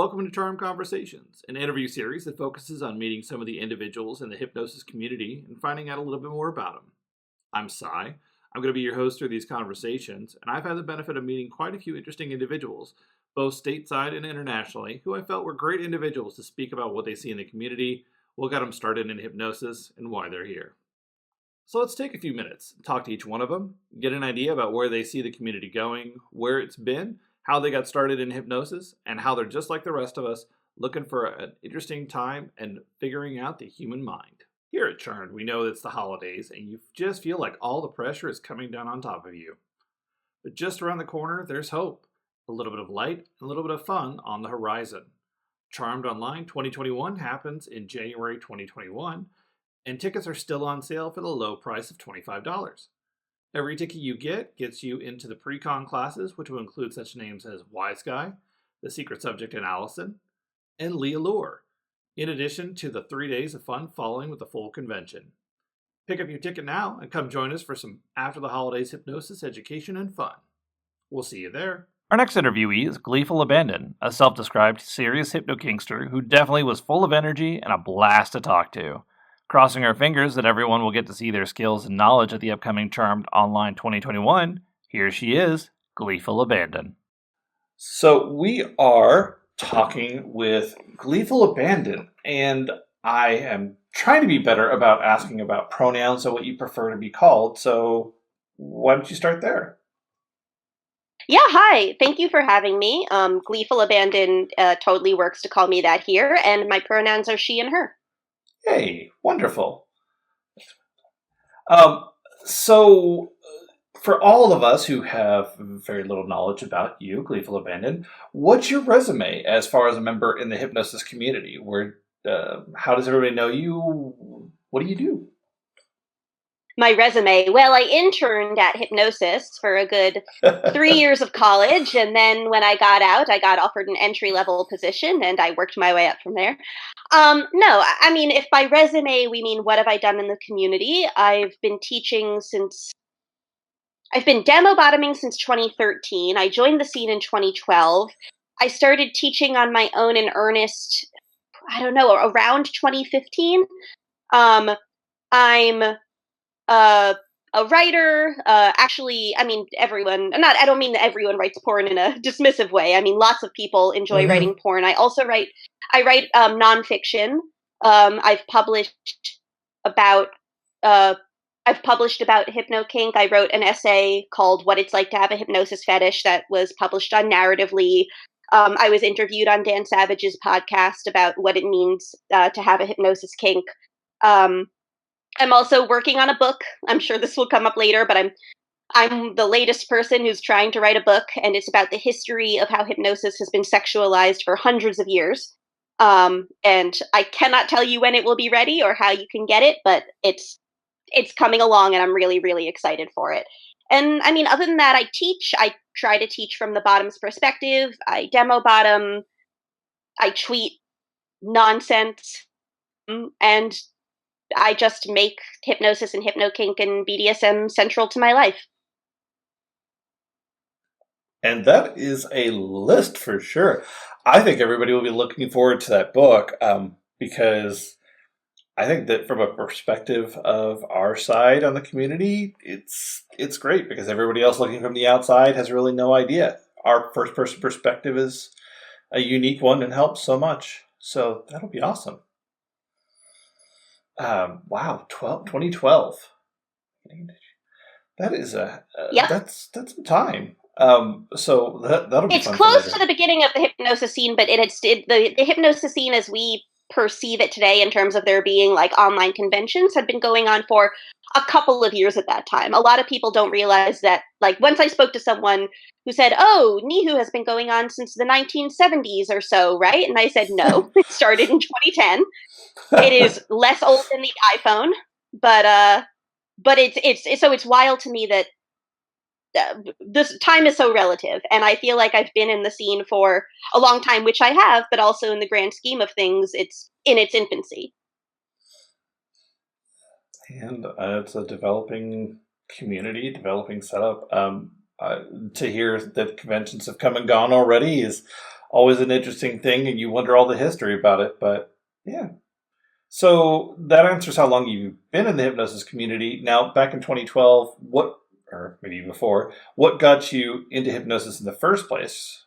Welcome to Charm Conversations, an interview series that focuses on meeting some of the individuals in the hypnosis community and finding out a little bit more about them. I'm Cy. I'm going to be your host through these conversations, and I've had the benefit of meeting quite a few interesting individuals, both stateside and internationally, who I felt were great individuals to speak about what they see in the community, what got them started in hypnosis, and why they're here. So let's take a few minutes, talk to each one of them, get an idea about where they see the community going, where it's been, how they got started in hypnosis, and how they're just like the rest of us, looking for an interesting time and figuring out the human mind. Here at Charmed, we know it's the holidays, and you just feel like all the pressure is coming down on top of you. But just around the corner, there's hope, a little bit of light, and a little bit of fun on the horizon. Charmed Online 2021 happens in January 2021, and tickets are still on sale for the low price of $25. Every ticket you get gets you into the pre-con classes, which will include such names as Wise Guy, The Secret Subject and Allison, and Lee Allure, in addition to the 3 days of fun following with the full convention. Pick up your ticket now and come join us for some after the holidays hypnosis, education, and fun. We'll see you there. Our next interviewee is Gleeful Abandon, a self-described serious hypno-kinkster who definitely was full of energy and a blast to talk to. Crossing our fingers that everyone will get to see their skills and knowledge at the upcoming Charmed Online 2021, here she is, Gleeful Abandon. So we are talking with Gleeful Abandon, and I am trying to be better about asking about pronouns and what you prefer to be called, so why don't you start there? Yeah, hi. Thank you for having me. Gleeful Abandon totally works to call me that here, and my pronouns are she and her. Hey, wonderful. So, for all of us who have very little knowledge about you, Gleeful Abandon, what's your resume as far as a member in the hypnosis community? How does everybody know you? What do you do? My resume. Well, I interned at Hypnosis for a good 3 years of college, and then when I got out, I got offered an entry-level position, and I worked my way up from there. No, I mean, if by resume we mean what have I done in the community, I've been demo bottoming since 2013. I joined the scene in 2012. I started teaching on my own in earnest, I don't know, around 2015. I'm a writer. Actually, I mean, I don't mean that everyone writes porn in a dismissive way. I mean, lots of people enjoy writing porn. I write nonfiction. I've published about hypno kink. I wrote an essay called "What It's Like to Have a Hypnosis Fetish" that was published on Narratively. I was interviewed on Dan Savage's podcast about what it means to have a hypnosis kink. I'm also working on a book. I'm sure this will come up later, but I'm the latest person who's trying to write a book, and it's about the history of how hypnosis has been sexualized for hundreds of years. And I cannot tell you when it will be ready or how you can get it, but it's coming along, and I'm really, really excited for it. And I mean, other than that, I teach. I try to teach from the bottom's perspective. I demo bottom. I tweet nonsense, and I just make hypnosis and hypno kink and BDSM central to my life. And that is a list for sure. I think everybody will be looking forward to that book because I think that from a perspective of our side on the community, it's great because everybody else looking from the outside has really no idea. Our first person perspective is a unique one and helps so much. So that'll be awesome. Wow, 2012. That is that's some time. So that'll be. It's close to the beginning of the hypnosis scene, but the hypnosis scene as we perceive it today, in terms of there being like online conventions, had been going on for a couple of years at that time. A lot of people don't realize that. Like, once I spoke to someone who said, "Oh, Nihu has been going on since the 1970s or so, right?" And I said, "No, it started in 2010. It is less old than the iPhone, but it's wild to me that this time is so relative, and I feel like I've been in the scene for a long time, which I have, but also in the grand scheme of things, it's in its infancy." And it's a developing community, developing setup. To hear that conventions have come and gone already is always an interesting thing, and you wonder all the history about it. But yeah. So that answers how long you've been in the hypnosis community. Now, back in 2012, or maybe before, what got you into hypnosis in the first place?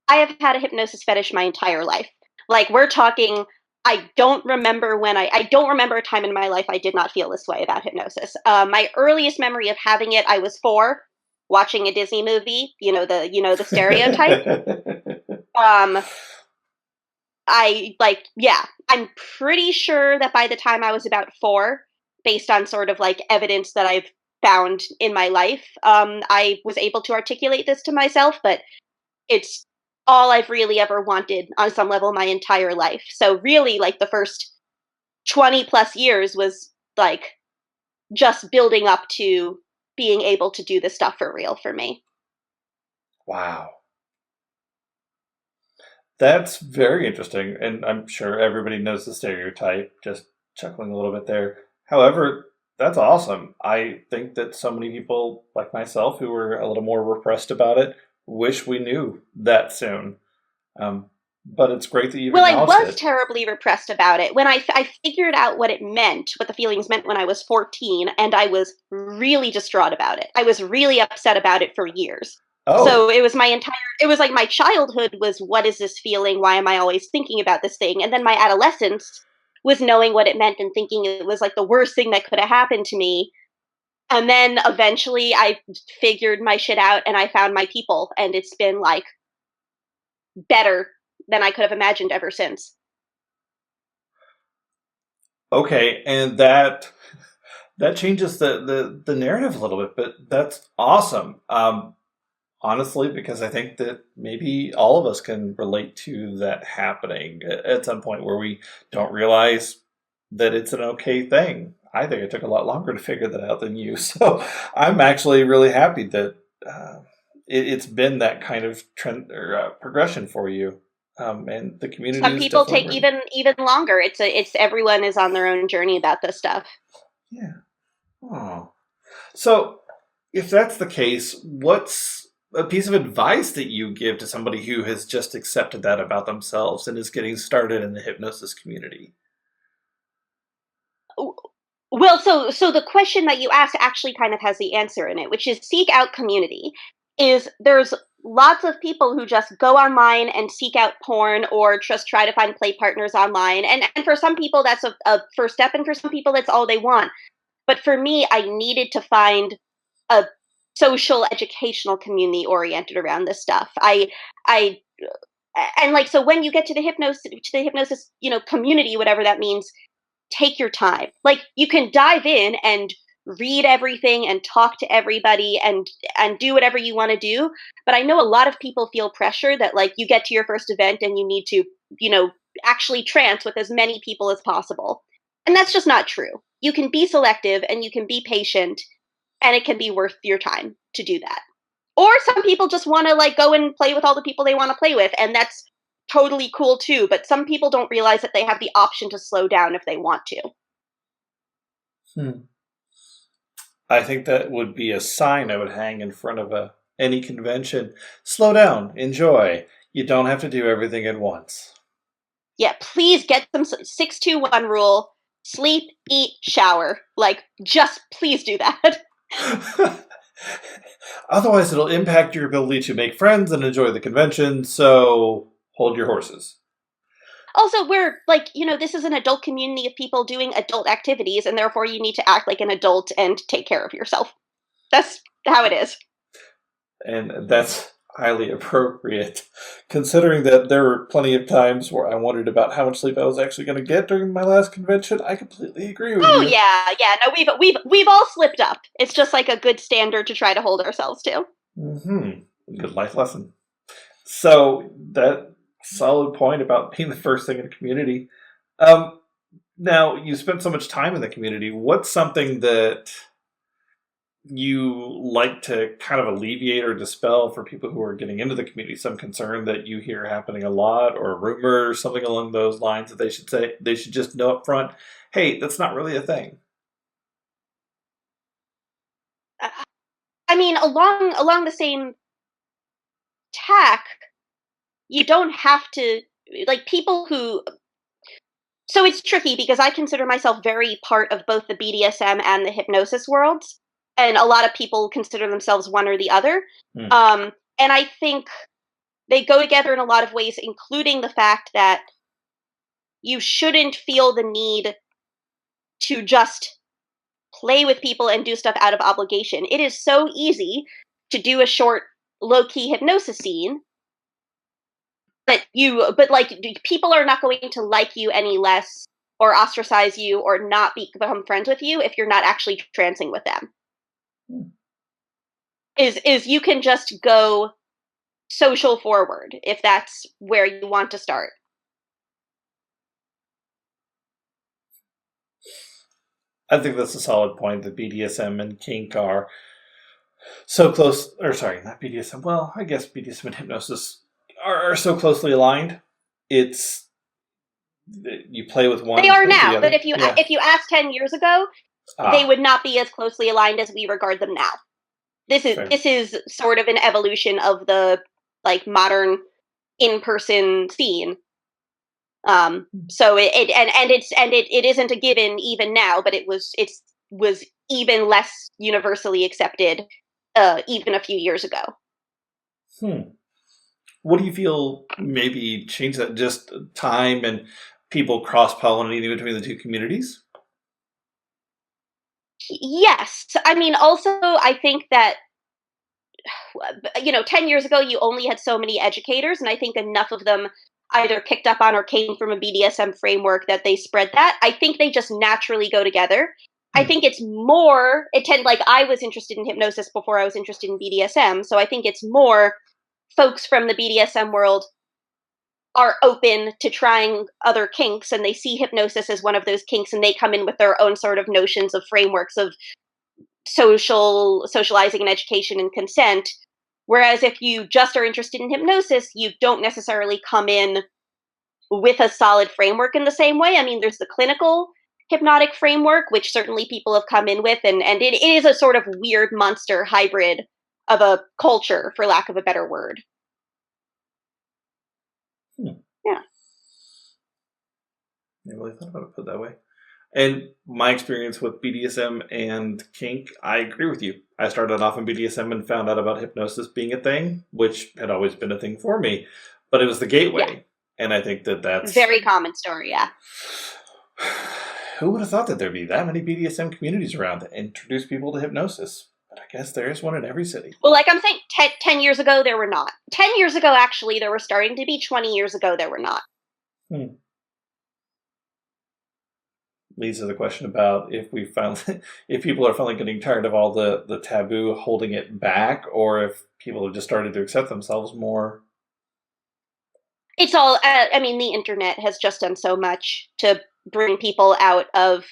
I have had a hypnosis fetish my entire life. Like, we're talking, I don't remember I don't remember a time in my life I did not feel this way about hypnosis. My earliest memory of having it, I was 4, watching a Disney movie, the stereotype. Um, I'm pretty sure that by the time I was about 4, based on sort of like evidence that I've found in my life, I was able to articulate this to myself, but it's all I've really ever wanted on some level my entire life. So really, like, the first 20 plus years was like just building up to being able to do this stuff for real for me. Wow. That's very interesting, and I'm sure everybody knows the stereotype, just chuckling a little bit there. However, that's awesome. I think that so many people like myself who were a little more repressed about it wish we knew that soon. Um, but it's great that you've Well, I acknowledged was it. terribly repressed about it. When I figured out what it meant, what the feelings meant when I was 14, and I was really distraught about it. I was really upset about it for years. Oh, So it was it was like my childhood was, what is this feeling? Why am I always thinking about this thing? And then my adolescence was knowing what it meant and thinking it was like the worst thing that could have happened to me. And then eventually I figured my shit out and I found my people, and it's been like better than I could have imagined ever since. okay, and that changes the narrative a little bit, but that's awesome. Honestly, because I think that maybe all of us can relate to that happening at some point where we don't realize that it's an okay thing. I think it took a lot longer to figure that out than you. So I'm actually really happy that it's been that kind of trend or progression for you. And the community Some is people definitely take worth it. even longer. It's everyone is on their own journey about this stuff. Yeah. Oh. So if that's the case, what's a piece of advice that you give to somebody who has just accepted that about themselves and is getting started in the hypnosis community? Well, so the question that you asked actually kind of has the answer in it, which is seek out community. There's lots of people who just go online and seek out porn or just try to find play partners online. And for some people that's a first step, and for some people that's all they want. But for me, I needed to find a social educational community oriented around this stuff. I and like, so when you get to the hypnosis, community, whatever that means, take your time. Like, you can dive in and read everything and talk to everybody and do whatever you want to do, but I know a lot of people feel pressure that, like, you get to your first event and you need to, actually trance with as many people as possible. And that's just not true. You can be selective and you can be patient, and it can be worth your time to do that. Or some people just want to, like, go and play with all the people they want to play with, and that's totally cool too. But some people don't realize that they have the option to slow down if they want to. Hmm. I think that would be a sign I would hang in front of any convention. Slow down, enjoy. You don't have to do everything at once. Yeah, please get some 6-2-1 rule. Sleep, eat, shower. Like, just please do that. Otherwise, it'll impact your ability to make friends and enjoy the convention, so hold your horses. Also, we're like, this is an adult community of people doing adult activities, and therefore you need to act like an adult and take care of yourself. That's how it is. And that's highly appropriate, considering that there were plenty of times where I wondered about how much sleep I was actually going to get during my last convention. I completely agree with Oh you. yeah. No, we've all slipped up. It's just like a good standard to try to hold ourselves to. Good life lesson. So that solid point about being the first thing in a community. Um, Now you spent so much time in the community. What's something that you like to kind of alleviate or dispel for people who are getting into the community? Some concern that you hear happening a lot, or a rumor, or something along those lines that they should just know up front. Hey, that's not really a thing. I mean, along the same tack, you don't have to, like, people who, so it's tricky because I consider myself very part of both the BDSM and the hypnosis worlds, and a lot of people consider themselves one or the other. Hmm. And I think they go together in a lot of ways, including the fact that you shouldn't feel the need to just play with people and do stuff out of obligation. It is so easy to do a short, low-key hypnosis scene, but like, people are not going to like you any less or ostracize you or not become friends with you if you're not actually trancing with them. Is you can just go social forward if that's where you want to start. I think that's a solid point that BDSM and kink are so close, or sorry, not BDSM. Well, I guess BDSM and hypnosis are so closely aligned. It's you play with one. They are now, but yeah. if you asked 10 years ago, they would not be as closely aligned as we regard them now. This is sort of an evolution of the like modern in-person scene. So it isn't a given even now, but it was even less universally accepted even a few years ago. What do you feel maybe changed that? Just time and people cross-pollinating between the two communities? Yes. I mean, also, I think that, 10 years ago, you only had so many educators, and I think enough of them either picked up on or came from a BDSM framework that they spread that. I think they just naturally go together. I think it's more, like, I was interested in hypnosis before I was interested in BDSM, so I think it's more folks from the BDSM world are open to trying other kinks, and they see hypnosis as one of those kinks, and they come in with their own sort of notions of frameworks of socializing and education and consent. Whereas if you just are interested in hypnosis, you don't necessarily come in with a solid framework in the same way. I mean, there's the clinical hypnotic framework, which certainly people have come in with, and it is a sort of weird monster hybrid of a culture, for lack of a better word. Yeah. I really thought about it put that way. And my experience with BDSM and kink, I agree with you. I started off in BDSM and found out about hypnosis being a thing, which had always been a thing for me. But it was the gateway. Yeah. And I think that's... very common story, yeah. Who would have thought that there'd be that many BDSM communities around to introduce people to hypnosis? But I guess there is one in every city. Well, like I'm saying, 10 years ago, there were not. 10 years ago, actually, there were starting to be. 20 years ago, there were not. Leads to the question about if people are finally getting tired of all the taboo holding it back, or if people have just started to accept themselves more. It's all, I mean, the internet has just done so much to bring people out of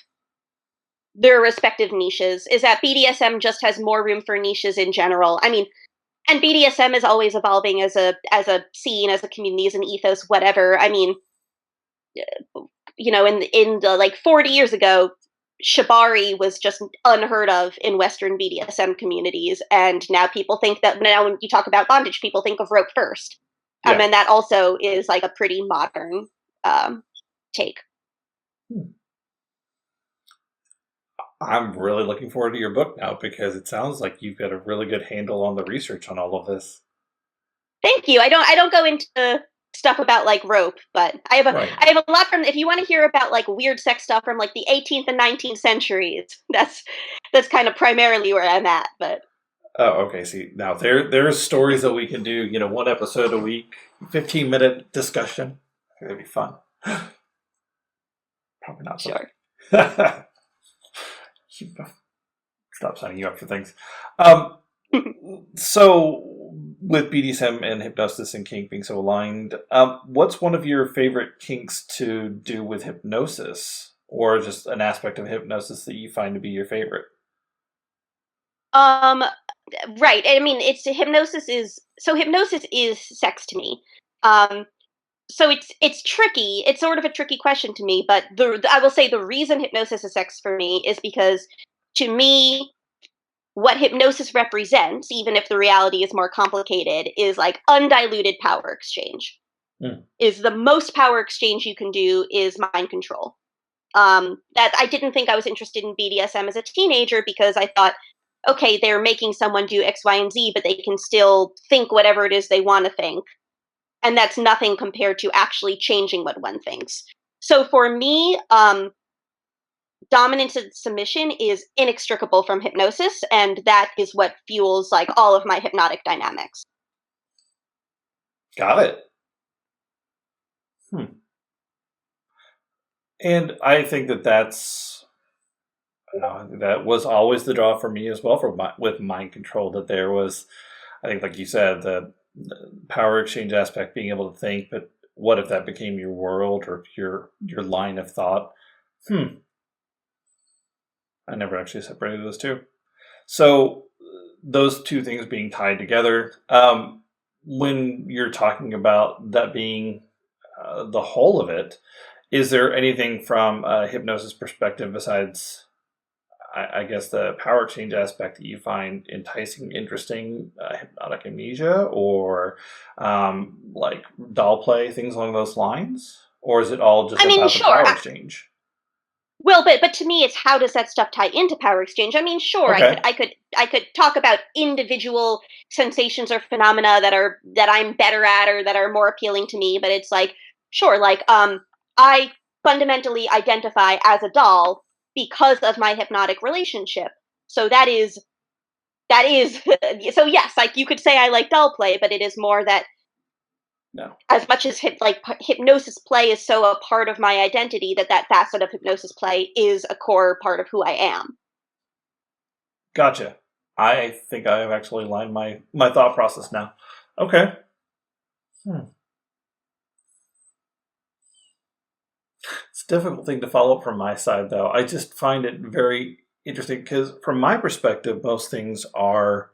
their respective niches. Is that BDSM just has more room for niches in general. I mean, and BDSM is always evolving as a scene, as a community, as an ethos, whatever. I mean, in the, like, 40 years ago, shibari was just unheard of in Western BDSM communities, and now people think that, now when you talk about bondage, people think of rope first. Yeah. And that also is like a pretty modern take. I'm really looking forward to your book now, because it sounds like you've got a really good handle on the research on all of this. Thank you. I don't go into stuff about like rope, but I have a lot from, if you want to hear about like weird sex stuff from like the 18th and 19th centuries, that's kind of primarily where I'm at. But oh, okay. See, now there's stories that we can do, one episode a week, 15-minute discussion. That'd be fun. Probably not. Sure. Stop signing you up for things. So with BDSM and hypnosis and kink being so aligned, what's one of your favorite kinks to do with hypnosis, or just an aspect of hypnosis that you find to be your favorite? Right. I mean, hypnosis is sex to me. So it's tricky. It's sort of a tricky question to me, but I will say the reason hypnosis is sex for me is because, to me, what hypnosis represents, even if the reality is more complicated, is like undiluted power exchange. is the most power exchange you can do is mind control. That I didn't think I was interested in BDSM as a teenager because I thought, okay, they're making someone do X, Y, and Z, but they can still think whatever it is they want to think. And that's nothing compared to actually changing what one thinks. So for me, dominance and submission is inextricable from hypnosis, and that is what fuels like all of my hypnotic dynamics. Got it. And I think that's, that was always the draw for me as well with mind control, that there was, I think like you said, the power exchange aspect, being able to think, but what if that became your world or your line of thought? I never actually separated those two. So those two things being tied together, when you're talking about that being the whole of it, is there anything from a hypnosis perspective besides, I guess, the power exchange aspect that you find enticing, interesting, hypnotic amnesia, or like doll play, things along those lines? Or is it all just about the power exchange? Well, but to me, it's how does that stuff tie into power exchange? I mean, sure, okay. I could talk about individual sensations or phenomena that I'm better at or that are more appealing to me, but it's like, sure, like I fundamentally identify as a doll because of my hypnotic relationship. So that is so yes, like you could say I like doll play, but it is more that no. As much as hypnosis play is so a part of my identity, that facet of hypnosis play is a core part of who I am. Gotcha. I think I have actually lined my thought process now. Okay. It's a difficult thing to follow up from my side, though. I just find it very interesting because from my perspective, most things are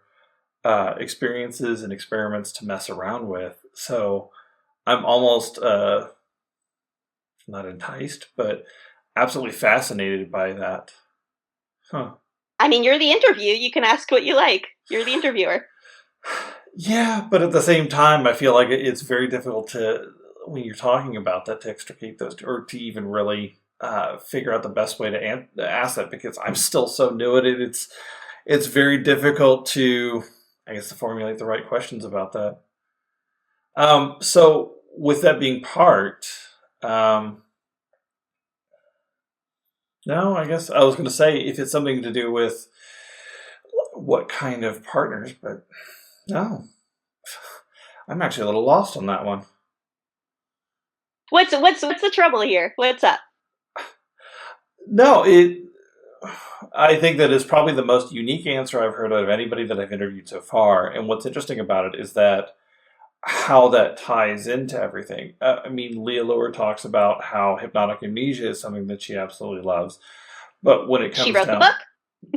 experiences and experiments to mess around with. So I'm almost not enticed, but absolutely fascinated by that. I mean, you're the interview. You can ask what you like. You're the interviewer. Yeah, but at the same time, I feel like it's very difficult to, when you're talking about that, to extricate those, or to even really figure out the best way to ask that, because I'm still so new at it. It's very difficult to, I guess, to formulate the right questions about that. So with that being part, no, I guess I was going to say if it's something to do with what kind of partners, but no, I'm actually a little lost on that one. What's the trouble here? What's up? No, I think that is probably the most unique answer I've heard out of anybody that I've interviewed so far. And what's interesting about it is that how that ties into everything. I mean, Leah Lower talks about how hypnotic amnesia is something that she absolutely loves. But when it comes down... She wrote the book?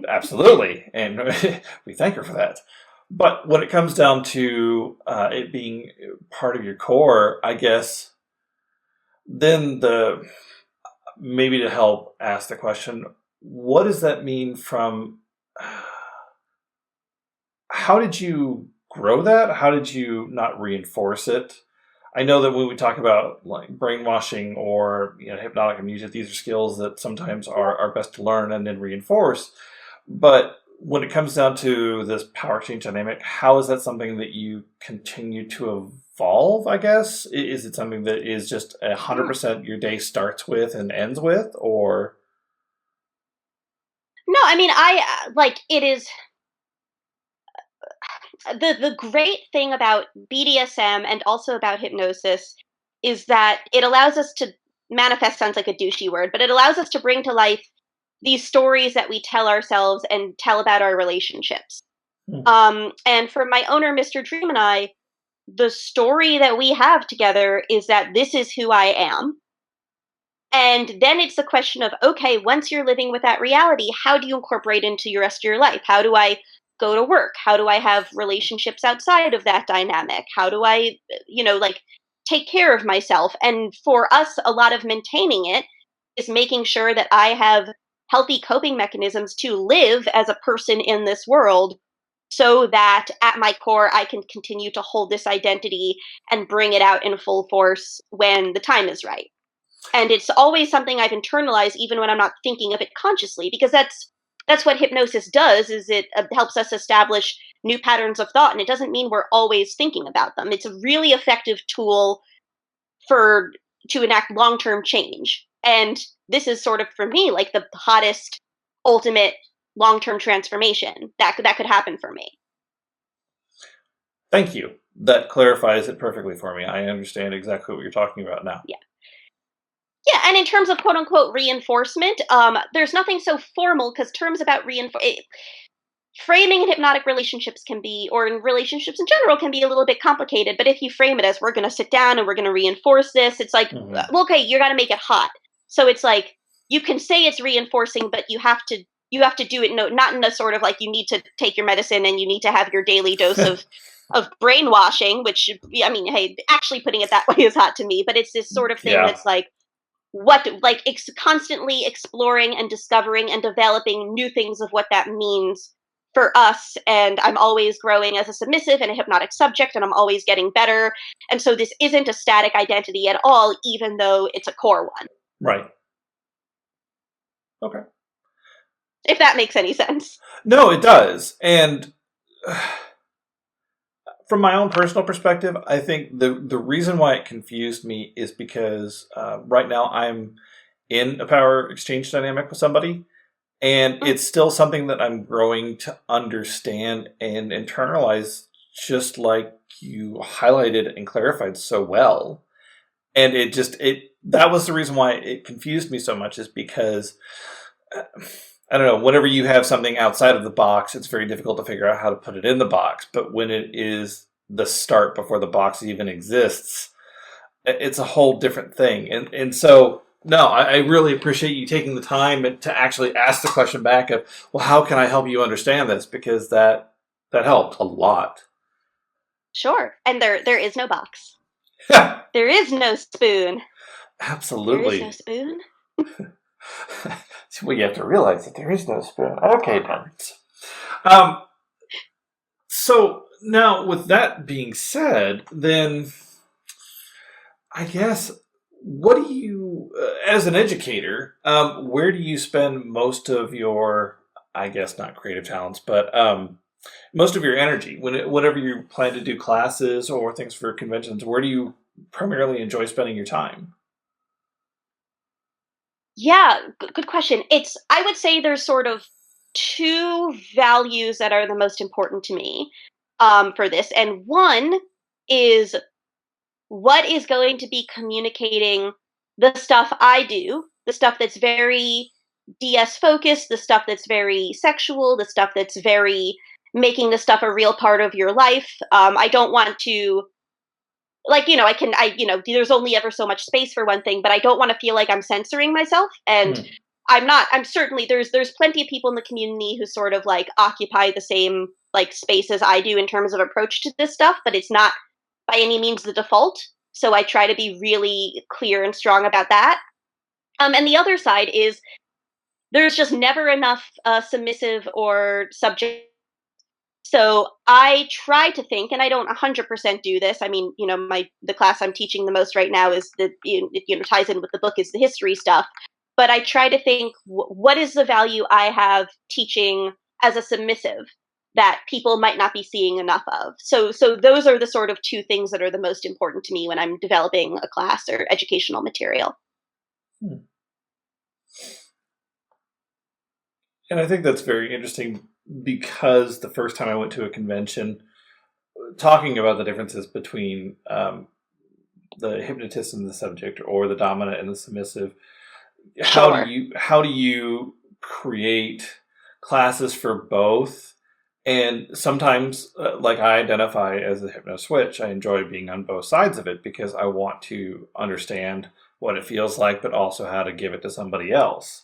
Absolutely. And we thank her for that. But when it comes down to it being part of your core, I guess, then maybe to help ask the question, what does that mean from... How did you grow that? How did you not reinforce it? I know that when we talk about like brainwashing or hypnotic amnesia, these are skills that sometimes are best to learn and then reinforce. But when it comes down to this power exchange dynamic, how is that something that you continue to evolve, I guess? Is it something that is just 100% your day starts with and ends with, or? No, I mean, it is... The great thing about BDSM and also about hypnosis is that it allows us to manifest, sounds like a douchey word, but it allows us to bring to life these stories that we tell ourselves and tell about our relationships. And for my owner, Mr. Dream, and I, the story that we have together is that this is who I am. And then it's a question of, okay, once you're living with that reality, how do you incorporate into the rest of your life? How do I go to work? How do I have relationships outside of that dynamic? How do I, take care of myself? And for us, a lot of maintaining it is making sure that I have healthy coping mechanisms to live as a person in this world so that at my core, I can continue to hold this identity and bring it out in full force when the time is right. And it's always something I've internalized even when I'm not thinking of it consciously, because that's what hypnosis does, is it helps us establish new patterns of thought, and it doesn't mean we're always thinking about them. It's a really effective tool for to enact long-term change. And this is sort of, for me, like the hottest ultimate long-term transformation that could happen for me. Thank you. That clarifies it perfectly for me. I understand exactly what you're talking about now. Yeah. Yeah, and in terms of quote unquote reinforcement, there's nothing so formal, because terms about framing in hypnotic relationships can be, or in relationships in general, can be a little bit complicated. But if you frame it as, we're going to sit down and we're going to reinforce this, it's like, well, okay, you got to make it hot. So it's like, you can say it's reinforcing, but you have to do it, not in a sort of like, you need to take your medicine and you need to have your daily dose of brainwashing, which, I mean, hey, actually putting it that way is hot to me, but it's this sort of thing that's like, constantly exploring and discovering and developing new things of what that means for us. And I'm always growing as a submissive and a hypnotic subject, and I'm always getting better. And so this isn't a static identity at all, even though it's a core one. Right. Okay. If that makes any sense. No, it does. And from my own personal perspective, I think the reason why it confused me is because right now I'm in a power exchange dynamic with somebody, and it's still something that I'm growing to understand and internalize, just like you highlighted and clarified so well. And that was the reason why it confused me so much, is because I don't know, whenever you have something outside of the box, it's very difficult to figure out how to put it in the box. But when it is the start before the box even exists, it's a whole different thing. And so, no, I really appreciate you taking the time to actually ask the question back of, well, how can I help you understand this? Because that helped a lot. Sure. And there is no box. There is no spoon. Absolutely. There is no spoon. Well, you have to realize that there is no spoon. Okay, parents. So now, with that being said, then I guess, what do you, as an educator, where do you spend most of your, I guess not creative talents, but most of your energy? Whenever you plan to do classes or things for conventions, where do you primarily enjoy spending your time? Yeah, good question. I would say there's sort of two values that are the most important to me for this. And one is, what is going to be communicating the stuff I do, the stuff that's very DS focused, the stuff that's very sexual, the stuff that's very making the stuff a real part of your life. I don't want to, like, there's only ever so much space for one thing, but I don't want to feel like I'm censoring myself. And I'm certainly, there's plenty of people in the community who sort of like occupy the same like space as I do in terms of approach to this stuff, but it's not by any means the default. So I try to be really clear and strong about that. And the other side is, there's just never enough submissive or subject. So I try to think, and I don't 100% do this. I mean, the class I'm teaching the most right now is ties in with the book, is the history stuff. But I try to think, what is the value I have teaching as a submissive that people might not be seeing enough of? So those are the sort of two things that are the most important to me when I'm developing a class or educational material. And I think that's very interesting, because the first time I went to a convention, talking about the differences between the hypnotist and the subject, or the dominant and the submissive, how do you create classes for both? And sometimes, like, I identify as a hypno switch. I enjoy being on both sides of it, because I want to understand what it feels like, but also how to give it to somebody else.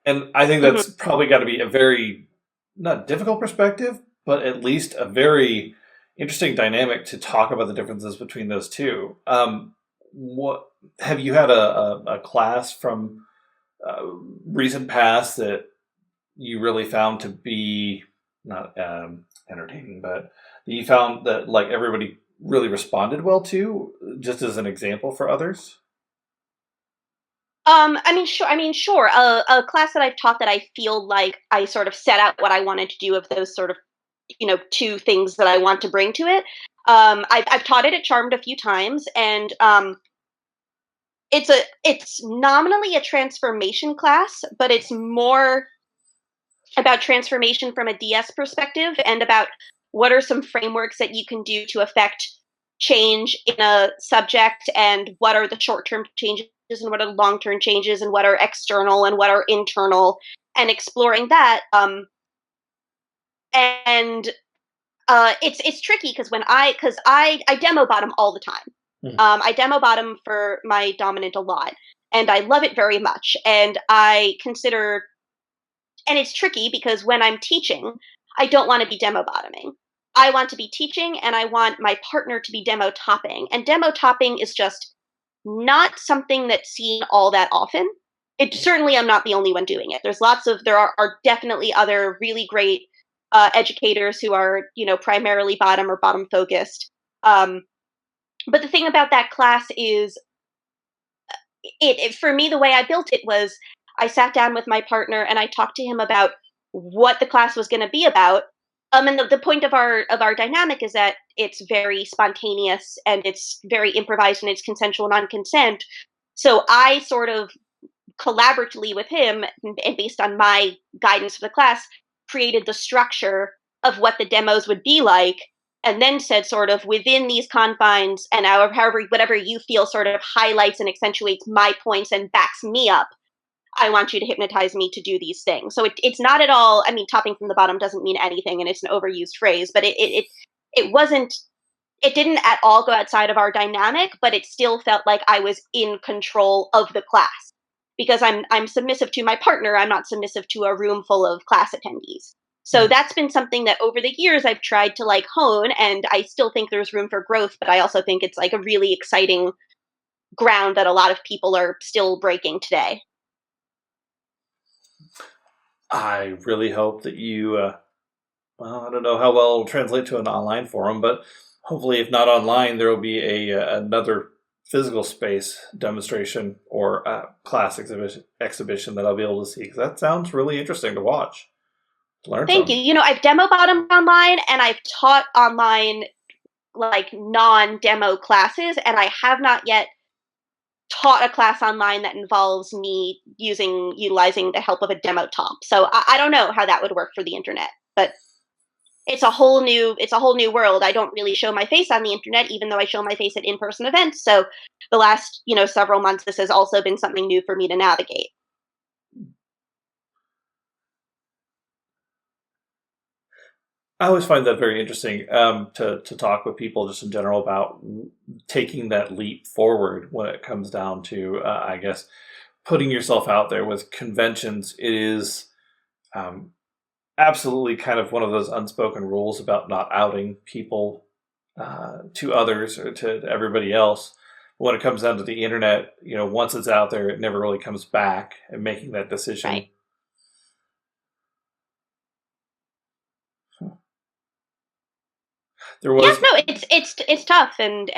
And I think that's probably got to be a very, not difficult perspective, but at least a very interesting dynamic to talk about the differences between those two. What have you had a class from recent past that you really found to be not entertaining, but that you found that like everybody really responded well to, just as an example for others? Sure. A class that I've taught that I feel like I sort of set out what I wanted to do of those sort of, two things that I want to bring to it. I've taught it at Charmed a few times, and it's nominally a transformation class, but it's more about transformation from a DS perspective and about what are some frameworks that you can do to affect change in a subject, and what are the short-term changes and what are the long-term changes, and what are external and what are internal, and exploring that. And it's tricky because I demo bottom all the time. I demo bottom for my dominant a lot, and I love it very much. And it's tricky because when I'm teaching, I don't want to be demo bottoming. I want to be teaching, and I want my partner to be demo topping. And demo topping is just not something that's seen all that often. It certainly, I'm not the only one doing it. There are definitely other really great educators who are, primarily bottom or bottom focused. But the thing about that class is, for me, the way I built it was I sat down with my partner and I talked to him about what the class was going to be about. And the point of our dynamic is that it's very spontaneous and it's very improvised and it's consensual non-consent. So I sort of collaboratively with him, and based on my guidance for the class, created the structure of what the demos would be like, and then said sort of within these confines, and however whatever you feel sort of highlights and accentuates my points and backs me up, I want you to hypnotize me to do these things. So it's not at all, topping from the bottom doesn't mean anything, and it's an overused phrase, but it wasn't, it didn't at all go outside of our dynamic, but it still felt like I was in control of the class because I'm submissive to my partner. I'm not submissive to a room full of class attendees. So that's been something that over the years I've tried to like hone, and I still think there's room for growth, but I also think it's like a really exciting ground that a lot of people are still breaking today. I really hope that you, well, I don't know how well it'll translate to an online forum, but hopefully, if not online, there will be another physical space demonstration or class exhibition that I'll be able to see, because that sounds really interesting to watch. Thank you. I've demo bottomed online and I've taught online like non-demo classes, and I have not yet taught a class online that involves me utilizing the help of a demo top. So I don't know how that would work for the internet, but it's a whole new world. I don't really show my face on the internet, even though I show my face at in-person events. So the last, several months, this has also been something new for me to navigate. I always find that very interesting to talk with people just in general about taking that leap forward when it comes down to, I guess, putting yourself out there with conventions. It is absolutely kind of one of those unspoken rules about not outing people to others or to everybody else. When it comes down to the internet, once it's out there, it never really comes back, and making that decision. Right. It's tough, and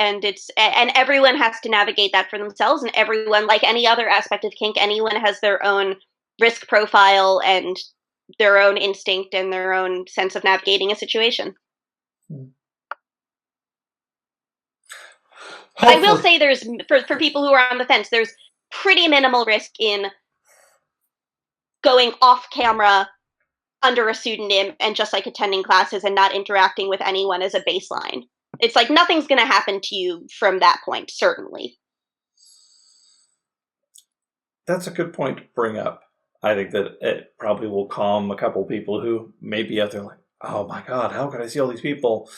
everyone has to navigate that for themselves, and everyone, like any other aspect of kink, anyone has their own risk profile and their own instinct and their own sense of navigating a situation. I will say there's, for people who are on the fence, there's pretty minimal risk in going off camera under a pseudonym and just like attending classes and not interacting with anyone as a baseline. It's like nothing's going to happen to you from that point, certainly. That's a good point to bring up. I think that it probably will calm a couple people who may be out there like, oh my God, how can I see all these people?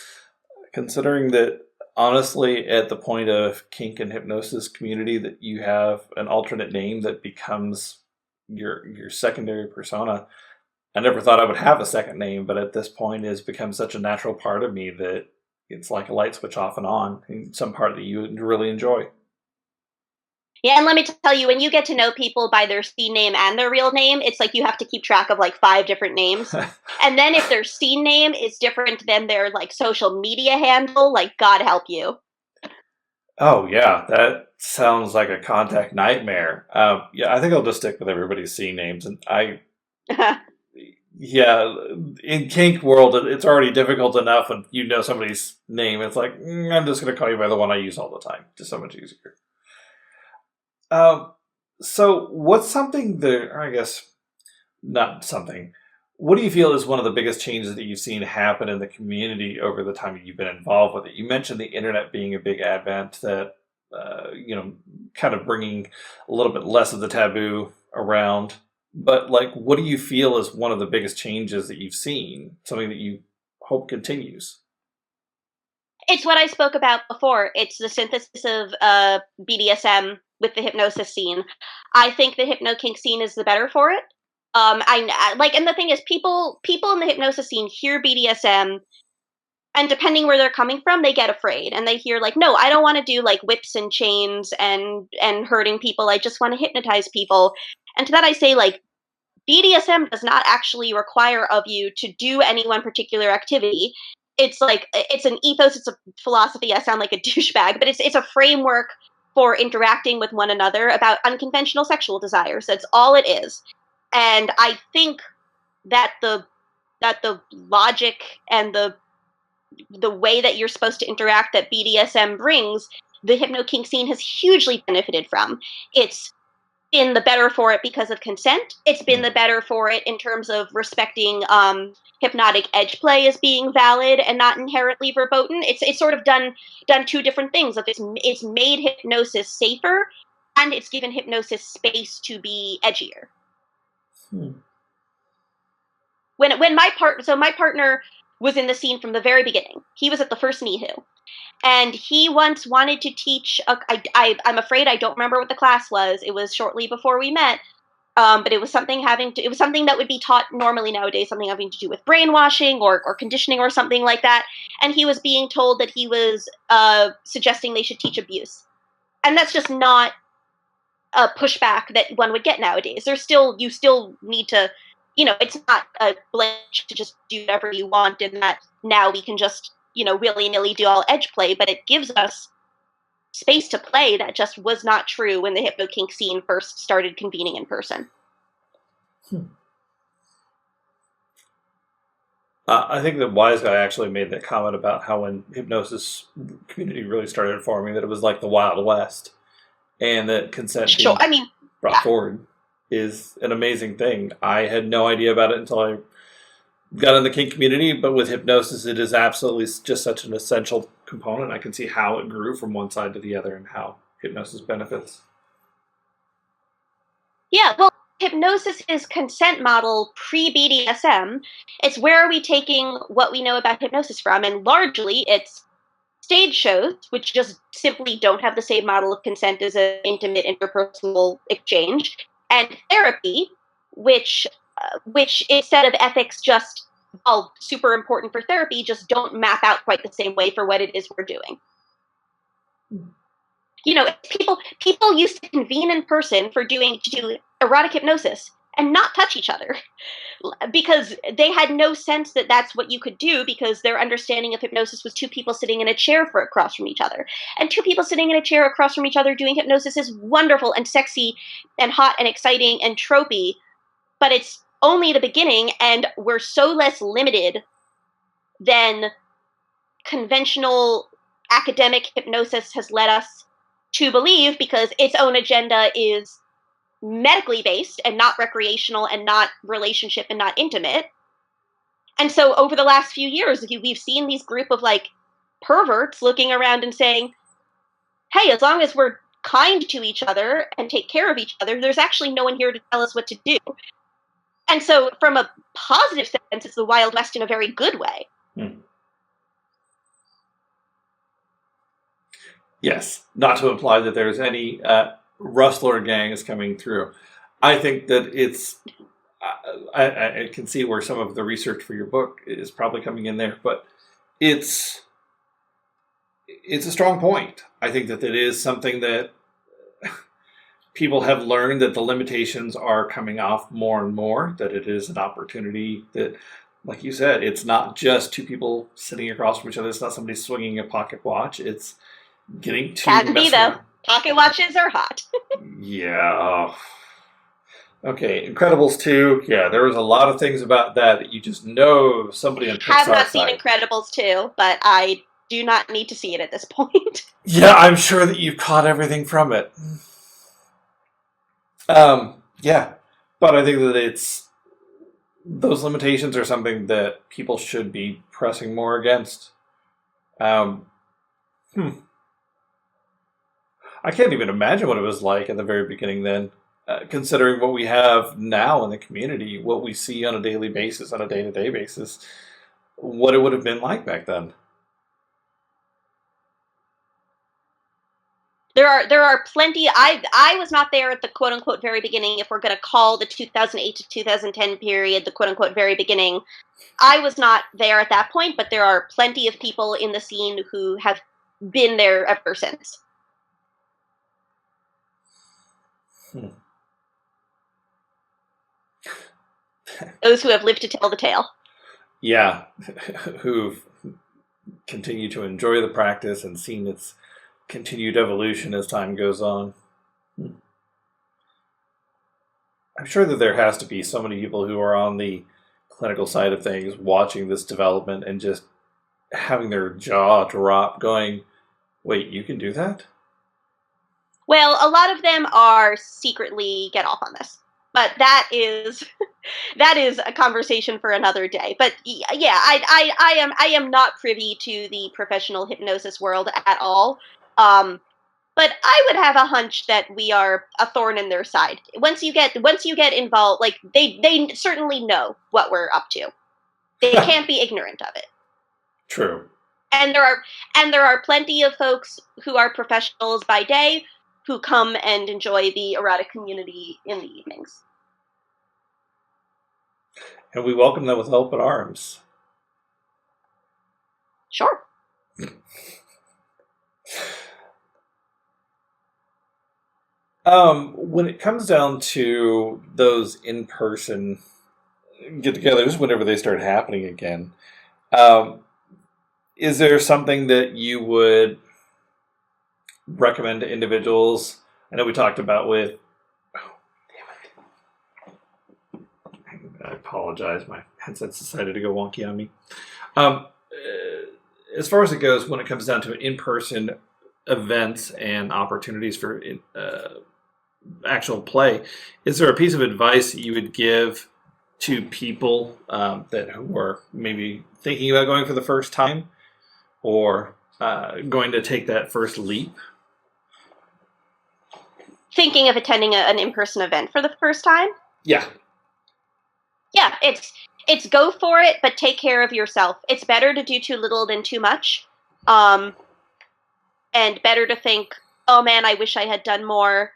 Considering that, honestly, at the point of kink and hypnosis community, that you have an alternate name that becomes your secondary persona. I never thought I would have a second name, but at this point it's become such a natural part of me that it's like a light switch off and on, in some part that you really enjoy. Yeah, and let me tell you, when you get to know people by their scene name and their real name, it's like you have to keep track of like 5 different names. And then if their scene name is different than their like social media handle, like God help you. Oh yeah, that sounds like a contact nightmare. Yeah, I think I'll just stick with everybody's scene names, and yeah, in kink world, it's already difficult enough when you know somebody's name. It's like, I'm just going to call you by the one I use all the time. Just so much easier. So what's something that, or I guess not something, what do you feel is one of the biggest changes that you've seen happen in the community over the time you've been involved with it? You mentioned the internet being a big advent that, kind of bringing a little bit less of the taboo around. But like, what do you feel is one of the biggest changes that you've seen? Something that you hope continues? It's what I spoke about before. It's the synthesis of BDSM with the hypnosis scene. I think the hypno kink scene is the better for it. I like, and the thing is, people in the hypnosis scene hear BDSM, and depending where they're coming from, they get afraid, and they hear like, no, I don't want to do like whips and chains and hurting people. I just want to hypnotize people. And to that I say, like, BDSM does not actually require of you to do any one particular activity. It's like, it's an ethos, it's a philosophy. I sound like a douchebag, but it's a framework for interacting with one another about unconventional sexual desires. That's all it is. And I think that the logic and the way that you're supposed to interact that BDSM brings, the hypno kink scene has hugely benefited from. It's been the better for it because of consent. It's been the better for it in terms of respecting hypnotic edge play as being valid and not inherently verboten. It's sort of done 2 different things. Like it's made hypnosis safer, and it's given hypnosis space to be edgier. When my partner was in the scene from the very beginning. He was at the first Nihu. And he once wanted to teach, I'm afraid I don't remember what the class was. It was shortly before we met. But it was something that would be taught normally nowadays, something having to do with brainwashing or conditioning or something like that. And he was being told that he was suggesting they should teach abuse. And that's just not a pushback that one would get nowadays. You still need to, it's not a blank to just do whatever you want, and that now we can just, willy-nilly do all edge play, but it gives us space to play that just was not true when the hypno kink scene first started convening in person. I think that Wise Guy actually made that comment about how when hypnosis community really started forming, that it was like the Wild West, and that consent being brought forward is an amazing thing. I had no idea about it until I got in the kink community, but with hypnosis, it is absolutely just such an essential component. I can see how it grew from one side to the other and how hypnosis benefits. Yeah, well, hypnosis is consent model pre-BDSM. It's where are we taking what we know about hypnosis from, and largely it's stage shows, which just simply don't have the same model of consent as an intimate interpersonal exchange, and therapy, which instead of ethics, just all super important for therapy, just don't map out quite the same way for what it is we're doing. People used to convene in person to do erotic hypnosis and not touch each other because they had no sense that that's what you could do, because their understanding of hypnosis was 2 people sitting in a chair across from each other. And 2 people sitting in a chair across from each other doing hypnosis is wonderful and sexy and hot and exciting and tropey, but it's only the beginning, and we're so less limited than conventional academic hypnosis has led us to believe, because its own agenda is medically based and not recreational and not relationship and not intimate. And so over the last few years, we've seen these group of like perverts looking around and saying, hey, as long as we're kind to each other and take care of each other, there's actually no one here to tell us what to do. And so from a positive sense, it's the Wild West in a very good way. Yes, not to imply that there's any rustler gangs coming through. I think that it's, I can see where some of the research for your book is probably coming in there, but it's a strong point. I think that it is something that people have learned that the limitations are coming off more and more, that it is an opportunity that, like you said, it's not just two people sitting across from each other. It's not somebody swinging a pocket watch. It's getting to Can be, mess though. around. Pocket watches are hot. Yeah. Okay, Incredibles 2. Yeah, there was a lot of things about that you just know somebody on Pixar's Have not side. seen Incredibles 2, but I do not need to see it at this point. Yeah, I'm sure that you've caught everything from it. Yeah, but I think that those limitations are something that people should be pressing more against. I can't even imagine what it was like at the very beginning then, considering what we have now in the community, what we see on a daily basis, on a day-to-day basis, what it would have been like back then. There are plenty. I was not there at the quote unquote very beginning. If we're going to call the 2008 to 2010 period the quote unquote very beginning, I was not there at that point. But there are plenty of people in the scene who have been there ever since. Those who have lived to tell the tale. Yeah, who've continued to enjoy the practice and seen its continued evolution as time goes on. I'm sure that there has to be so many people who are on the clinical side of things watching this development and just having their jaw drop going, wait, you can do that? Well, a lot of them are secretly get off on this. But that is a conversation for another day. But yeah, I am not privy to the professional hypnosis world at all. But I would have a hunch that we are a thorn in their side. Once you get involved, like they certainly know what we're up to. They can't be ignorant of it. True. And there are plenty of folks who are professionals by day who come and enjoy the erotic community in the evenings. And we welcome them with open arms. Sure. When it comes down to those in-person get-togethers, whenever they start happening again, is there something that you would recommend to individuals? I know we talked about with... Oh, damn it. I apologize. My headset's decided to go wonky on me. As far as it goes, when it comes down to in-person events and opportunities for actual play, is there a piece of advice that you would give to people who are maybe thinking about going for the first time or going to take that first leap? Thinking of attending an in-person event for the first time? Yeah. Yeah, it's go for it, but take care of yourself. It's better to do too little than too much. And better to think, oh man, I wish I had done more,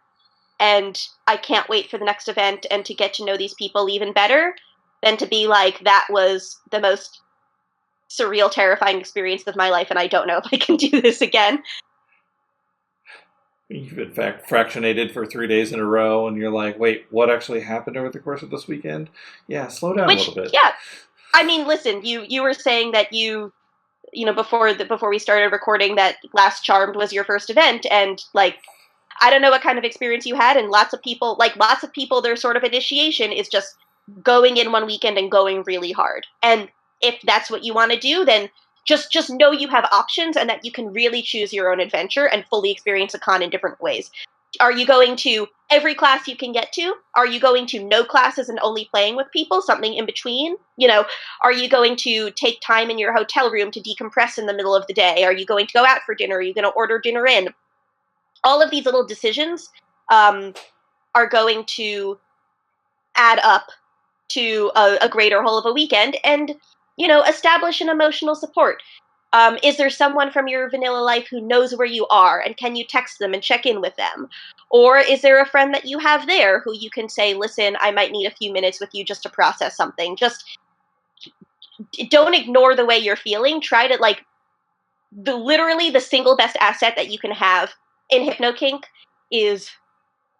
and I can't wait for the next event and to get to know these people even better, than to be like, that was the most surreal, terrifying experience of my life, and I don't know if I can do this again. You've in fact fractionated for 3 days in a row, and you're like, wait, what actually happened over the course of this weekend? Yeah, slow down a little bit. Yeah. I mean, listen, you were saying that you know, before we started recording, that Last Charmed was your first event, and like, I don't know what kind of experience you had, and lots of people, their sort of initiation is just going in one weekend and going really hard. And if that's what you want to do, then just know you have options and that you can really choose your own adventure and fully experience a con in different ways. Are you going to every class you can get to? Are you going to no classes and only playing with people? Something in between? You know, are you going to take time in your hotel room to decompress in the middle of the day? Are you going to go out for dinner? Are you going to order dinner in? All of these little decisions are going to add up to a greater whole of a weekend, and, you know, establish an emotional support. Is there someone from your vanilla life who knows where you are, and can you text them and check in with them? Or is there a friend that you have there who you can say, listen, I might need a few minutes with you just to process something. Just don't ignore the way you're feeling. Try to, like, literally the single best asset that you can have in hypno kink is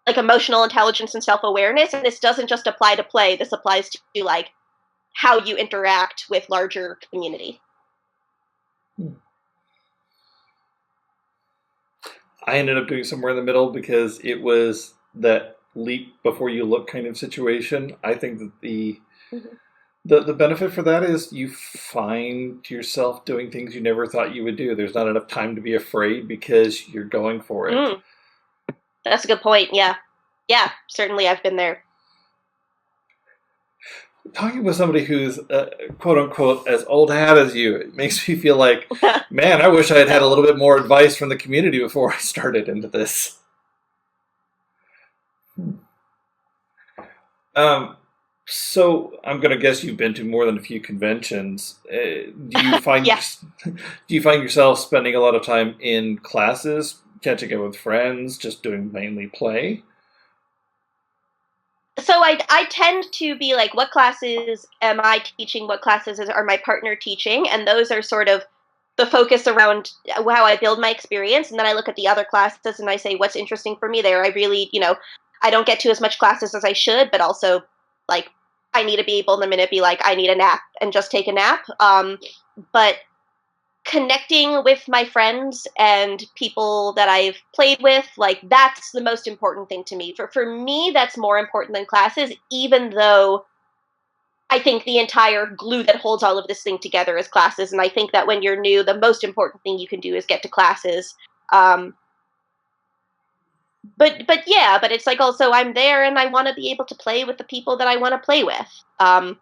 like emotional intelligence and self-awareness. And this doesn't just apply to play. This applies to like how you interact with larger community. I ended up doing somewhere in the middle because it was that leap before you look kind of situation. I think that the benefit for that is you find yourself doing things you never thought you would do. There's not enough time to be afraid because you're going for it. That's a good point. Yeah. Yeah, certainly I've been there. Talking with somebody who's quote unquote as old hat as you, it makes me feel like, man, I wish I had a little bit more advice from the community before I started into this. So I'm going to guess you've been to more than a few conventions. Do you find do you find yourself spending a lot of time in classes, catching up with friends, just doing mainly play? So I tend to be like, what classes am I teaching? What classes are my partner teaching? And those are sort of the focus around how I build my experience. And then I look at the other classes and I say, what's interesting for me there? I really, I don't get to as much classes as I should, but also like I need to be able in a minute be like, I need a nap and just take a nap. But connecting with my friends and people that I've played with, like that's the most important thing to me. For me, that's more important than classes, even though I think the entire glue that holds all of this thing together is classes. And I think that when you're new, the most important thing you can do is get to classes. But it's like also I'm there and I want to be able to play with the people that I want to play with. I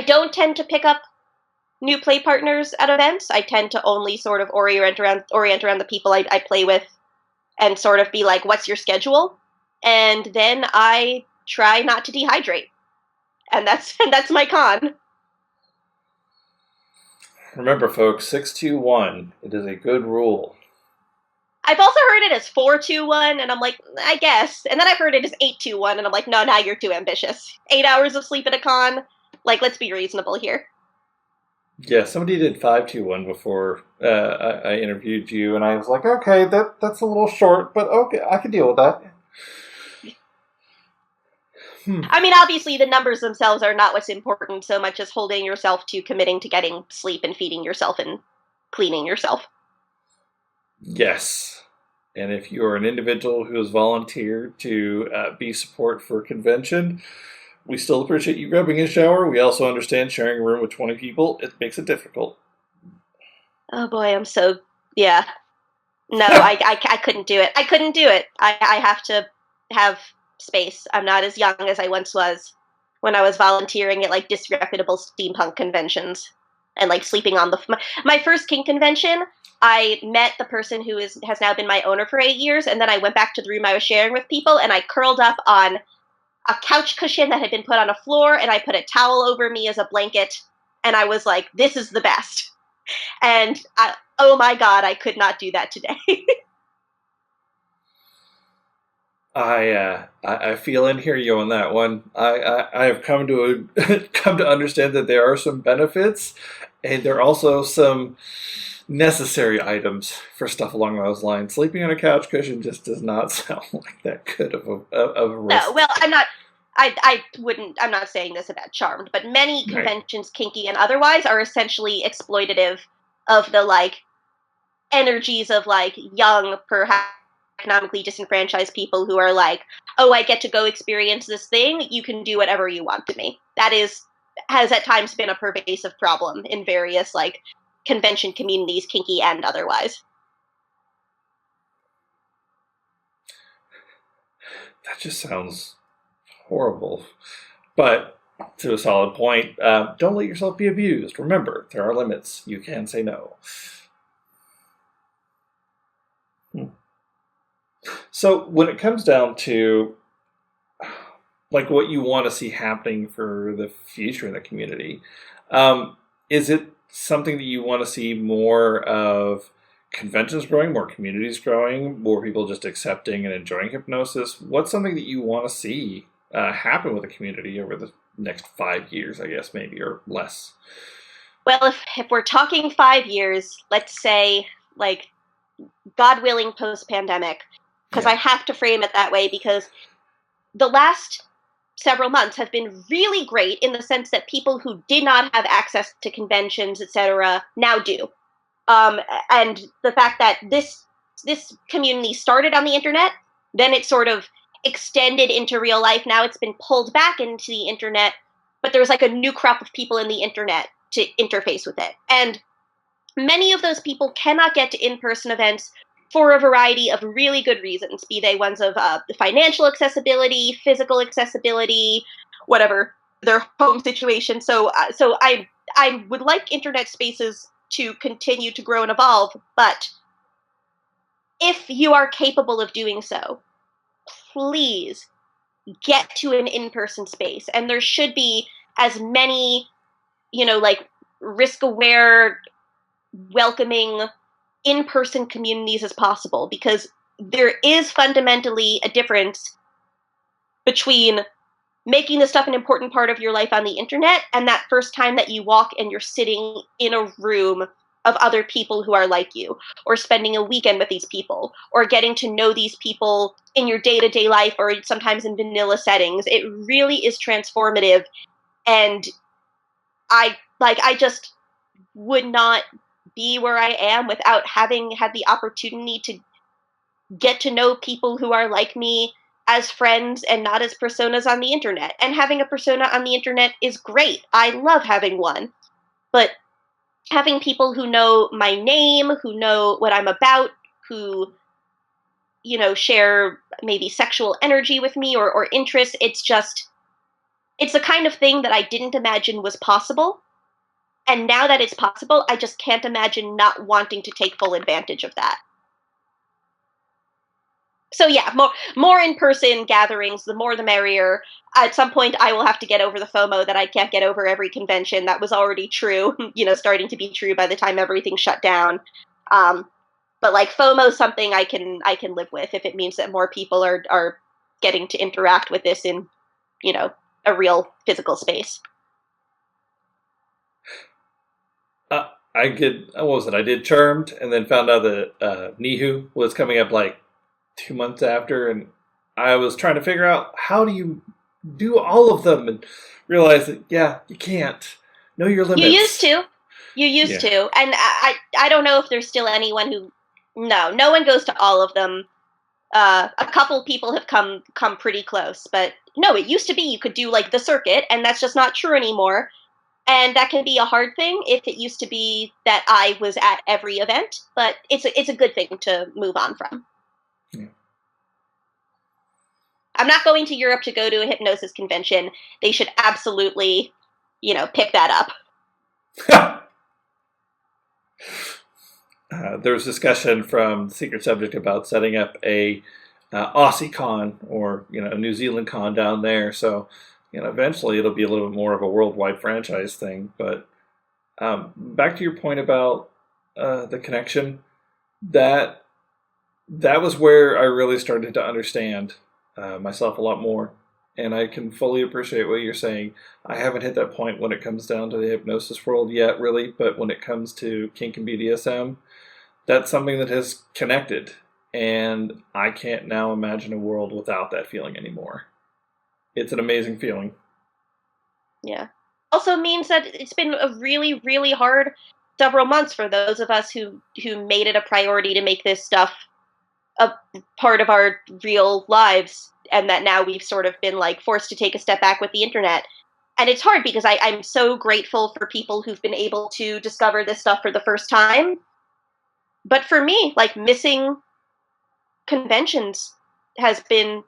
don't tend to pick up new play partners at events. I tend to only sort of orient around the people I play with and sort of be like, what's your schedule? And then I try not to dehydrate. And that's my con. Remember, folks, 621. It is a good rule. I've also heard it as 421, and I'm like, I guess. And then I've heard it as 821, and I'm like, no, now you're too ambitious. 8 hours of sleep at a con? Like, let's be reasonable here. Yeah, somebody did 521 before I interviewed you, and I was like, okay, that's a little short, but okay, I can deal with that. I mean, obviously, the numbers themselves are not what's important so much as holding yourself to committing to getting sleep and feeding yourself and cleaning yourself. Yes. And if you're an individual who has volunteered to be support for a convention, we still appreciate you grabbing a shower. We also understand sharing a room with 20 people. It makes it difficult. Oh boy, yeah. No, I couldn't do it. I couldn't do it. I have to have space. I'm not as young as I once was when I was volunteering at like disreputable steampunk conventions and like sleeping on my first kink convention. I met the person who has now been my owner for 8 years, and then I went back to the room I was sharing with people, and I curled up on a couch cushion that had been put on a floor, and I put a towel over me as a blanket, and I was like, this is the best. And oh my God, I could not do that today. I feel and hear you on that one. I have come to understand that there are some benefits, and there are also some necessary items for stuff along those lines. Sleeping on a couch cushion just does not sound like that good of a risk. No, well, I'm not saying this about Charmed, but many conventions, kinky and otherwise, are essentially exploitative of the like energies of like young, perhaps economically disenfranchised people who are like, oh, I get to go experience this thing. You can do whatever you want to me. That has at times been a pervasive problem in various like convention communities, kinky and otherwise. That just sounds horrible. But to a solid point, don't let yourself be abused. Remember, there are limits. You can say no. So when it comes down to like what you want to see happening for the future in the community, is it something that you want to see more of conventions growing, more communities growing, more people just accepting and enjoying hypnosis? What's something that you want to see happen with the community over the next 5 years, I guess, maybe, or less? Well, if we're talking 5 years, let's say, like, God willing, post-pandemic, because I have to frame it that way, because the last several months have been really great in the sense that people who did not have access to conventions, etc., now do. And the fact that this community started on the internet, then it sort of extended into real life. Now it's been pulled back into the internet, but there's like a new crop of people in the internet to interface with it. And many of those people cannot get to in-person events for a variety of really good reasons, be they ones of financial accessibility, physical accessibility, whatever their home situation. So I would like internet spaces to continue to grow and evolve, but if you are capable of doing so, please get to an in-person space. And there should be as many, like risk-aware, welcoming in-person communities as possible, because there is fundamentally a difference between making this stuff an important part of your life on the internet and that first time that you walk and you're sitting in a room of other people who are like you, or spending a weekend with these people, or getting to know these people in your day-to-day life, or sometimes in vanilla settings. It really is transformative, and I just would not be where I am without having had the opportunity to get to know people who are like me as friends and not as personas on the internet. And having a persona on the internet is great. I love having one. But having people who know my name, who know what I'm about, who, share maybe sexual energy with me or interests, it's the kind of thing that I didn't imagine was possible. And now that it's possible, I just can't imagine not wanting to take full advantage of that. So yeah, more in-person gatherings, the more the merrier. At some point, I will have to get over the FOMO that I can't get over every convention. That was already true, starting to be true by the time everything shut down. But like FOMO is something I can live with if it means that more people are getting to interact with this in, a real physical space. I did Charmed, and then found out that Nihu was coming up like 2 months after, and I was trying to figure out how do you do all of them, and realized that you can't. Know your limits. You used to, and I don't know if there's still anyone who. No one goes to all of them. A couple people have come pretty close, but no, it used to be you could do like the circuit, and that's just not true anymore. And that can be a hard thing if it used to be that I was at every event, but it's a good thing to move on from. Yeah. I'm not going to Europe to go to a hypnosis convention. They should absolutely, pick that up. There was discussion from Secret Subject about setting up a Aussie con, or a New Zealand con down there. So, eventually it'll be a little bit more of a worldwide franchise thing. But back to your point about the connection, that was where I really started to understand myself a lot more. And I can fully appreciate what you're saying. I haven't hit that point when it comes down to the hypnosis world yet, really. But when it comes to kink and BDSM, that's something that has connected. And I can't now imagine a world without that feeling anymore. It's an amazing feeling. Yeah. Also means that it's been a really, really hard several months for those of us who made it a priority to make this stuff a part of our real lives, and that now we've sort of been like forced to take a step back with the internet. And it's hard because I'm so grateful for people who've been able to discover this stuff for the first time. But for me, like, missing conventions has been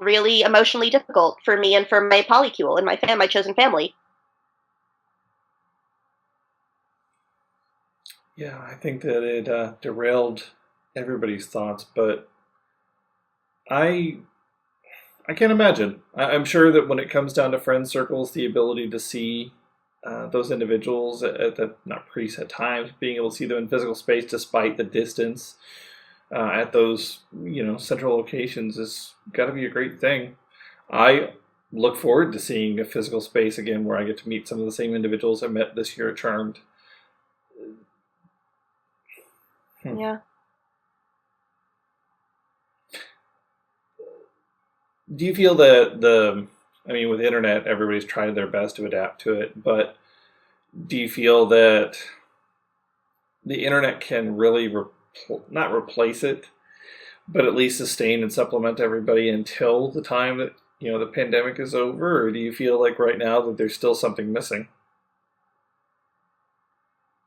really emotionally difficult for me and for my polycule and my chosen family. Yeah, I think that it derailed everybody's thoughts, but I can't imagine. I'm sure that when it comes down to friend circles, the ability to see those individuals at the not preset times, being able to see them in physical space despite the distance at those central locations has got to be a great thing. I look forward to seeing a physical space again where I get to meet some of the same individuals I met this year at Charmed. Yeah. do you feel that I mean, with the internet, everybody's trying their best to adapt to it, but do you feel that the internet can really not replace it, but at least sustain and supplement everybody until the time that, the pandemic is over? Or do you feel like right now that there's still something missing?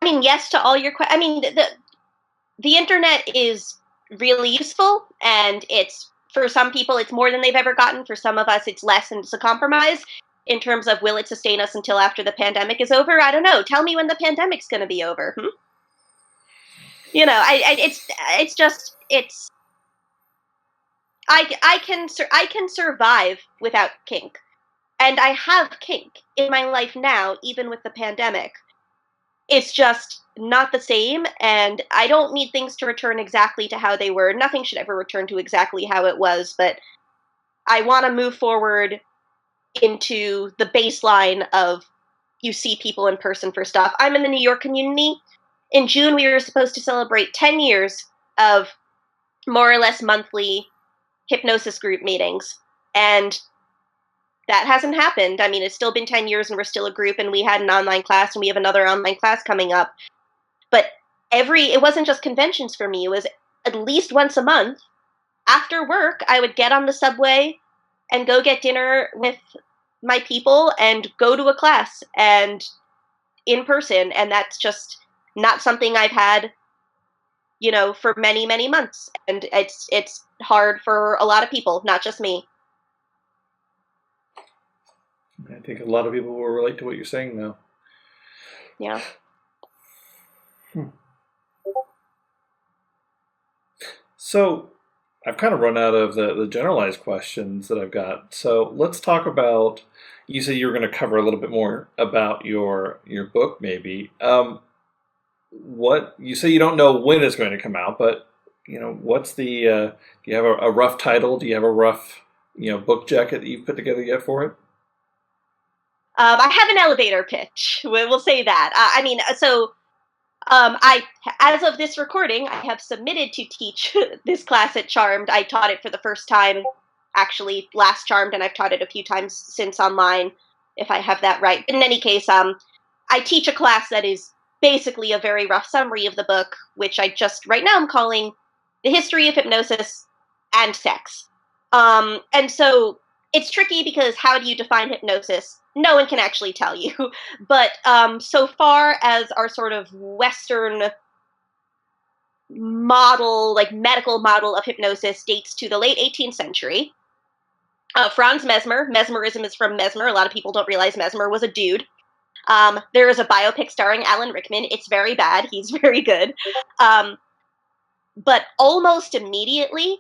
I mean, yes to all your questions. I mean, the internet is really useful, and it's, for some people, it's more than they've ever gotten. For some of us, it's less, and it's a compromise. In terms of, will it sustain us until after the pandemic is over? I don't know. Tell me when the pandemic's going to be over. It's just, I can survive without kink, and I have kink in my life now, even with the pandemic. It's just not the same, and I don't need things to return exactly to how they were. Nothing should ever return to exactly how it was, but I want to move forward into the baseline of, you see people in person for stuff. I'm in the New York community. In June, we were supposed to celebrate 10 years of more or less monthly hypnosis group meetings, and that hasn't happened. I mean, it's still been 10 years and we're still a group, and we had an online class and we have another online class coming up. But it wasn't just conventions for me. It was at least once a month. After work, I would get on the subway and go get dinner with my people and go to a class and in person. And that's just not something I've had, for many, many months. And it's hard for a lot of people, not just me. I think a lot of people will relate to what you're saying now. Yeah. So I've kind of run out of the generalized questions that I've got. So let's talk about, you said you were going to cover a little bit more about your book, maybe. What you say, you don't know when it's going to come out, but what's the do you have a rough title? Do you have a rough book jacket that you've put together yet for it? I have an elevator pitch. We'll say that. As of this recording, I have submitted to teach this class at Charmed. I taught it for the first time, actually, last Charmed, and I've taught it a few times since online, if I have that right. In any case, I teach a class that is basically a very rough summary of the book, which right now I'm calling The History of Hypnosis and Sex. And so it's tricky because how do you define hypnosis? No one can actually tell you. But so far as our sort of Western model, like medical model of hypnosis, dates to the late 18th century. Franz Mesmer. Mesmerism is from Mesmer. A lot of people don't realize Mesmer was a dude. There is a biopic starring Alan Rickman. It's very bad. He's very good. But almost immediately,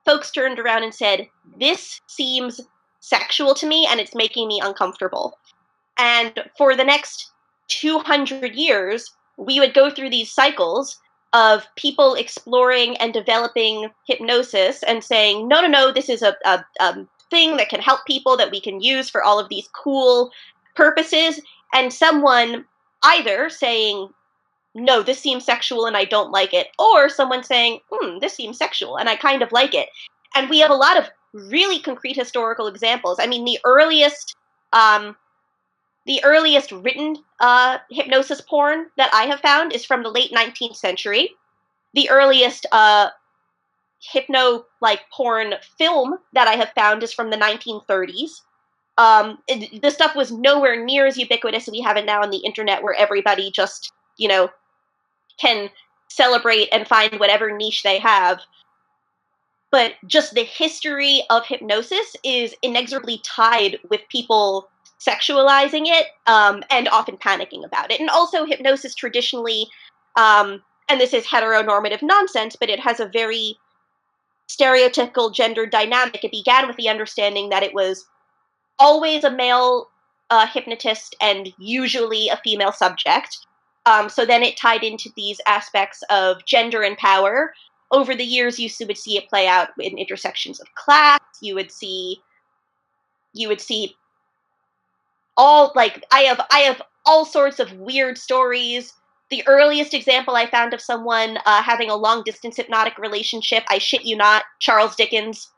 folks turned around and said, this seems sexual to me and it's making me uncomfortable. And for the next 200 years, we would go through these cycles of people exploring and developing hypnosis and saying, no, this is a thing that can help people, that we can use for all of these cool purposes. And someone either saying, no, this seems sexual and I don't like it, or someone saying, this seems sexual and I kind of like it. And we have a lot of really concrete historical examples. I mean, the earliest written hypnosis porn that I have found is from the late 19th century. The earliest hypno porn film that I have found is from the 1930s. The stuff was nowhere near as ubiquitous as we have it now on the internet, where everybody just can celebrate and find whatever niche they have. But just the history of hypnosis is inexorably tied with people sexualizing it and often panicking about it. And also hypnosis traditionally, and this is heteronormative nonsense, but it has a very stereotypical gender dynamic. It began with the understanding that it was always a male hypnotist and usually a female subject. So then it tied into these aspects of gender and power. Over the years, you would see it play out in intersections of class. You would see all, I have all sorts of weird stories. The earliest example I found of someone having a long distance hypnotic relationship, I shit you not, Charles Dickens.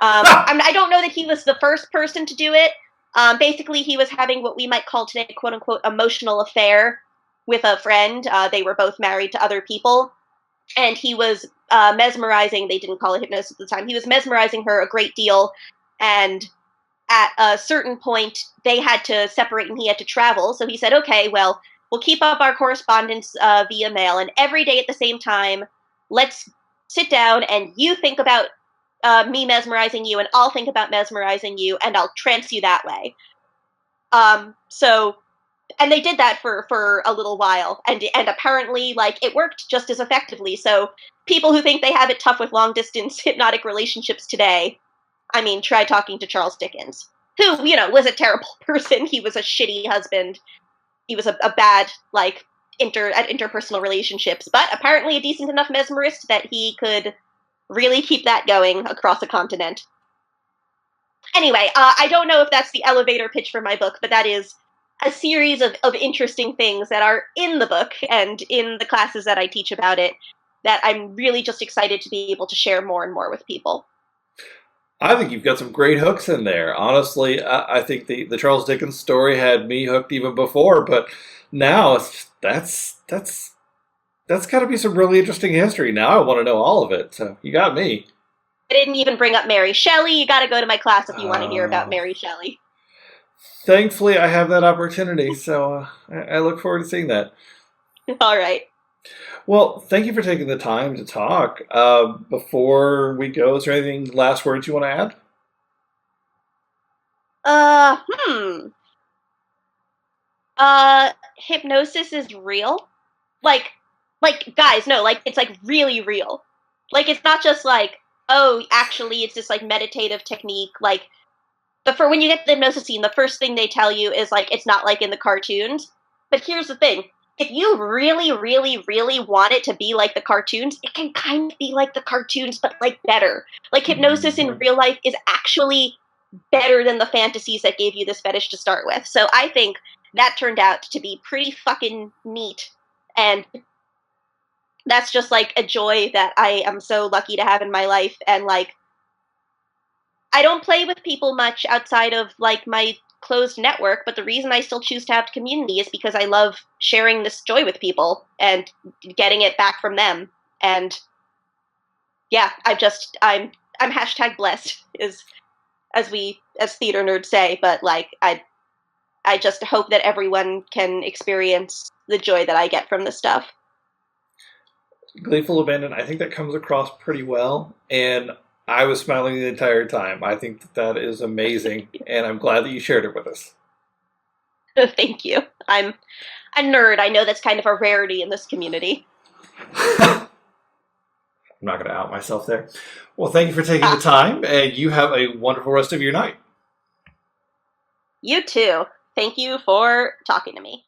I don't know that he was the first person to do it. Basically, he was having what we might call today, a quote-unquote, emotional affair with a friend. They were both married to other people. And he was mesmerizing, they didn't call it hypnosis at the time, he was mesmerizing her a great deal. And at a certain point, they had to separate and he had to travel. So he said, okay, well, we'll keep up our correspondence via mail. And every day at the same time, let's sit down and you think about me mesmerizing you and I'll think about mesmerizing you and I'll trance you that way. And they did that for a little while, and apparently, like, it worked just as effectively. So people who think they have it tough with long-distance hypnotic relationships today, I mean, try talking to Charles Dickens, who, was a terrible person. He was a shitty husband. He was a bad, like, at interpersonal relationships, but apparently a decent enough mesmerist that he could really keep that going across a continent. Anyway, I don't know if that's the elevator pitch for my book, but that is a series of interesting things that are in the book and in the classes that I teach about it that I'm really just excited to be able to share more and more with people. I think you've got some great hooks in there. Honestly, I think the Charles Dickens story had me hooked even before, but now that's got to be some really interesting history. Now I want to know all of it, so you got me. I didn't even bring up Mary Shelley. You got to go to my class if you want to hear about Mary Shelley. Thankfully, I have that opportunity, so I look forward to seeing that. All right. Well, thank you for taking the time to talk. Before we go, is there anything, last words you want to add? Hypnosis is real. Like, guys, no, like, it's, like, really real. Like, it's not just, like, oh, actually, it's this, like, meditative technique, like, but when you get the hypnosis scene, the first thing they tell you is, like, it's not like in the cartoons. But here's the thing. If you really, really, really want it to be like the cartoons, it can kind of be like the cartoons, but, like, better. Like, hypnosis in real life is actually better than the fantasies that gave you this fetish to start with. So I think that turned out to be pretty fucking neat. And that's just, like, a joy that I am so lucky to have in my life. And, like, I don't play with people much outside of, like, my closed network, but the reason I still choose to have community is because I love sharing this joy with people and getting it back from them. And yeah, I'm hashtag blessed, as theater nerds say, but, like, I just hope that everyone can experience the joy that I get from this stuff. Gleeful Abandon, I think that comes across pretty well, and I was smiling the entire time. I think that is amazing, and I'm glad that you shared it with us. Thank you. I'm a nerd. I know that's kind of a rarity in this community. I'm not going to out myself there. Well, thank you for taking the time, and you have a wonderful rest of your night. You too. Thank you for talking to me.